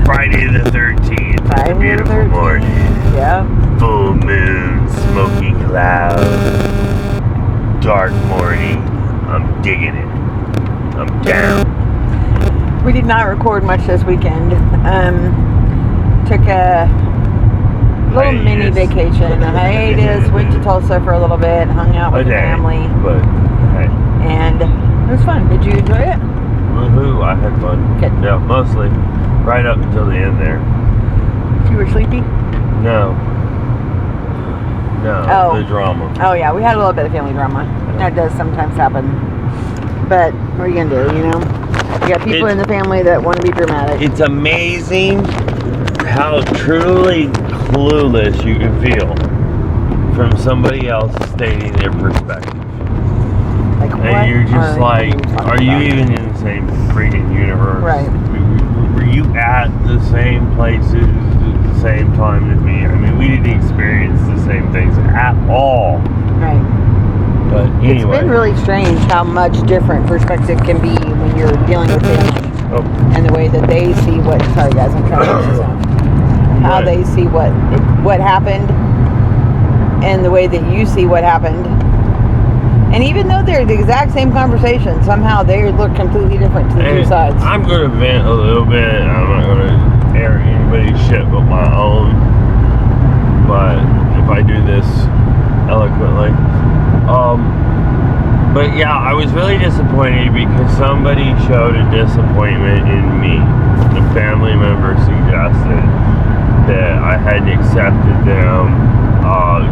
Friday the 13th. Friday the Beautiful 13th. morning. Yeah. Full moon, smoky clouds, dark morning. I'm digging it. I'm down. We did not record much this weekend. Took a little mini vacation, a hiatus. Went to Tulsa for a little bit, hung out with the family. But, hey. And it was fun. Did you enjoy it? Woohoo, I had fun. Good. Yeah, mostly. Right up until the end there. You were sleepy? No. Oh. The drama. Oh, yeah. We had a little bit of family drama. That does sometimes happen. But what are you going to do, you know? You got people in the family that want to be dramatic. It's amazing how truly clueless you can feel from somebody else stating their perspective. Like, what? And you're just like, are you even in the same freaking universe? Right. Were you at the same places at the same time as me? I mean, we didn't experience the same things at all. Right. But anyway. It's been really strange how much different perspective can be when you're dealing with family. Oh. And the way that they see what... Sorry, guys, I'm trying to fix this out. How they see what happened and the way that you see what happened. And even though they're the exact same conversation, somehow they look completely different to the two sides. I'm going to vent a little bit. I'm not going to air anybody's shit but my own. But if I do this eloquently. But yeah, I was really disappointed because somebody showed a disappointment in me. The family member suggested that I hadn't accepted them,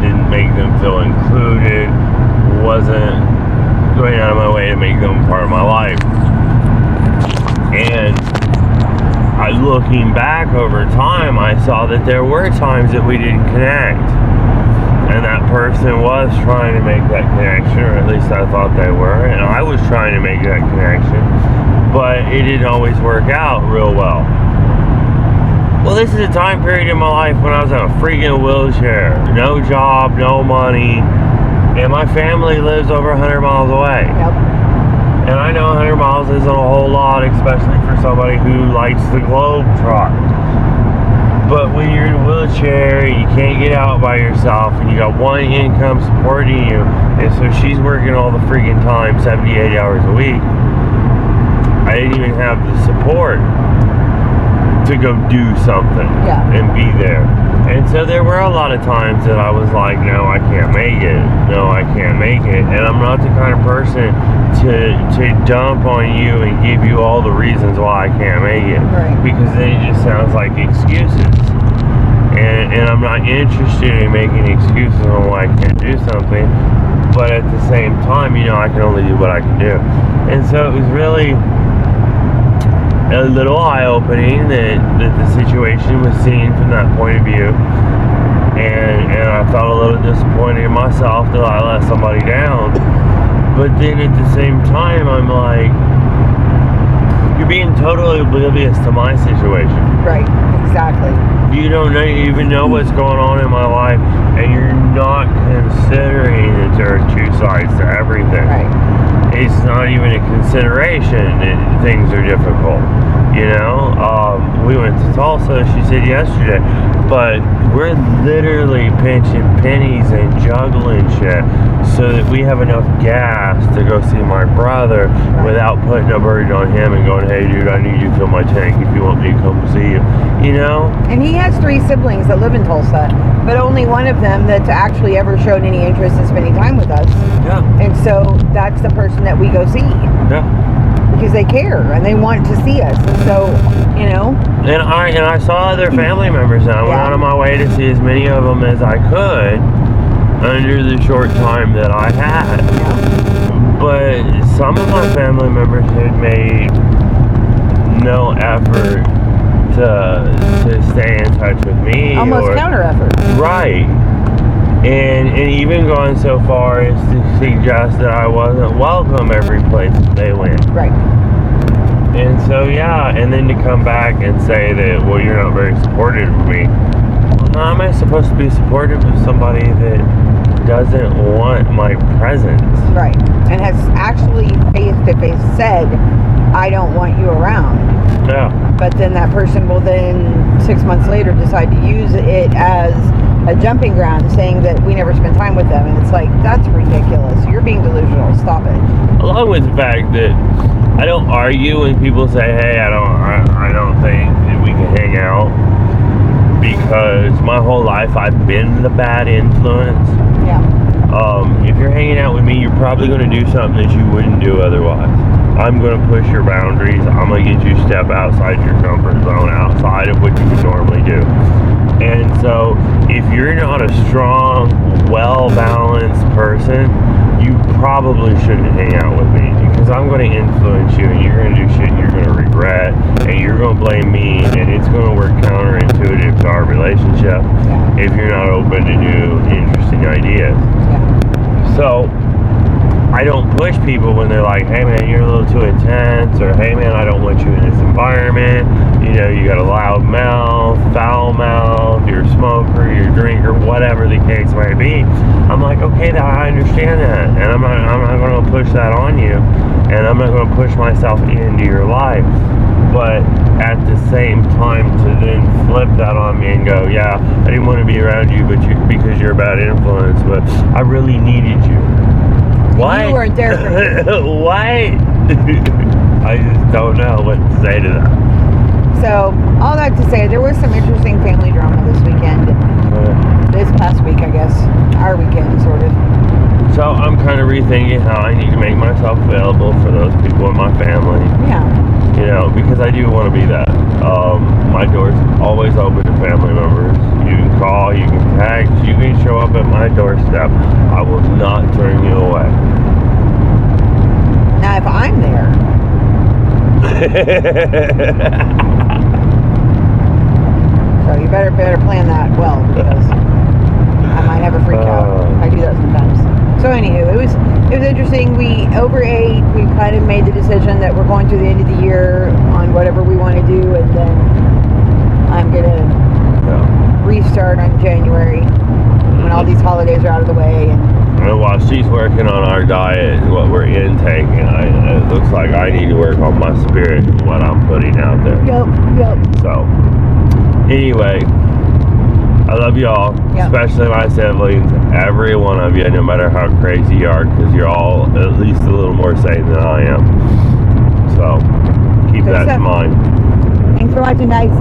didn't make them feel included, wasn't going out of my way to make them part of my life. And looking back over time, I saw that there were times that we didn't connect. And that person was trying to make that connection, or at least I thought they were, and I was trying to make that connection, but it didn't always work out real well. Well, this is a time period in my life when I was in a freaking wheelchair, no job, no money, and my family lives over 100 miles away. Yep. And I know 100 miles isn't a whole lot, especially for somebody who likes the globe trot. But when you're in a wheelchair, you can't get out by yourself, and you got one income supporting you, and so she's working all the freaking time, 70, 80 hours a week. I didn't even have the support to go do something and be there. And so there were a lot of times that I was like, no, I can't make it. No, I can't make it. And I'm not the kind of person to dump on you and give you all the reasons why I can't make it. Right. Because then it just sounds like excuses. And I'm not interested in making excuses on why I can't do something. But at the same time, you know, I can only do what I can do. And so it was really a little eye-opening that the situation was seen from that point of view, and I felt a little disappointed in myself that I let somebody down. But then at the same time, I'm like, you're being totally oblivious to my situation. Right, exactly. You don't even know what's going on in my life, and you're not considering that there are two sides to everything. Right. It's not even a consideration that things are difficult, you know? We went to Tulsa, she said yesterday, but we're literally pinching pennies and juggling shit so that we have enough gas to go see my brother without putting a burden on him and going, hey dude, I need you to fill my tank if you want me to come see you, you know? And he has 3 siblings that live in Tulsa, but only one of them that's actually ever showed any interest in spending time with us. Yeah. And so that's the person that we go see. Yeah. Because they care and they want to see us. And so, you know. And I saw other family members, and I went out of my way to see as many of them as I could under the short time that I had. Yeah. But some of my family members had made no effort to stay in touch with me. Almost counter effort. Right. And even gone so far as to suggest that I wasn't welcome every place they went. Right. And so, yeah, and then to come back and say that, well, you're not very supportive of me. Well, how am I supposed to be supportive of somebody that doesn't want my presence? Right. And has actually face-to-face said I don't want you around. Yeah. But then that person will then 6 months later decide to use it as a jumping ground, saying that we never spend time with them. And it's like, that's ridiculous. You're being delusional. Stop it. Along with the fact that I don't argue when people say, hey, I don't think that we can hang out, because my whole life I've been the bad influence. Yeah. If you're hanging out with me, you're probably going to do something that you wouldn't do otherwise. I'm going to push your boundaries. I'm going to get you to step outside your comfort zone, outside of what you would normally do. And so if you're not a strong, well-balanced person, you probably shouldn't hang out with me, because I'm going to influence you, and you're going to do shit you're going to regret, and you're going to blame me, and it's going to work counterintuitive to our relationship if you're not open to new, interesting ideas. So I don't push people when they're like, hey man, you're a little too intense, or hey man, I don't want you in this environment, you know, you got a loud mouth, foul mouth, you're a smoker, you're a drinker, whatever the case may be. I'm like, okay, I understand that, and I'm not going to push that on you, and I'm not going to push myself into your life. But at the same time, to then flip that on me and go, yeah, I didn't want to be around you, because you're a bad influence, but I really needed you. What? You weren't there for me. What? I just don't know what to say to that. So, all that to say, there was some interesting family drama this weekend. This past week, I guess. Our weekend, sort of. So, I'm kind of rethinking how I need to make myself available for those people in my family. Yeah. You know, because I do want to be that. My door's always open to family members. You can call, you can text, you can show up at my doorstep. I will not turn you away. Now, if I'm there, so you better plan that well, because I might have a freak out. I do that sometimes. So anywho, it was interesting. We overate. We kind of made the decision that we're going through the end of the year on whatever we want to do, and then I'm gonna restart on January when all these holidays are out of the way. And while she's working on our diet, what we're intaking, it looks like I need to work on my spirit and what I'm putting out there. Yep. So, anyway, I love y'all, especially my siblings, every one of you, no matter how crazy you are, because you're all at least a little more sane than I am. So, keep that in mind. Thanks for watching, guys.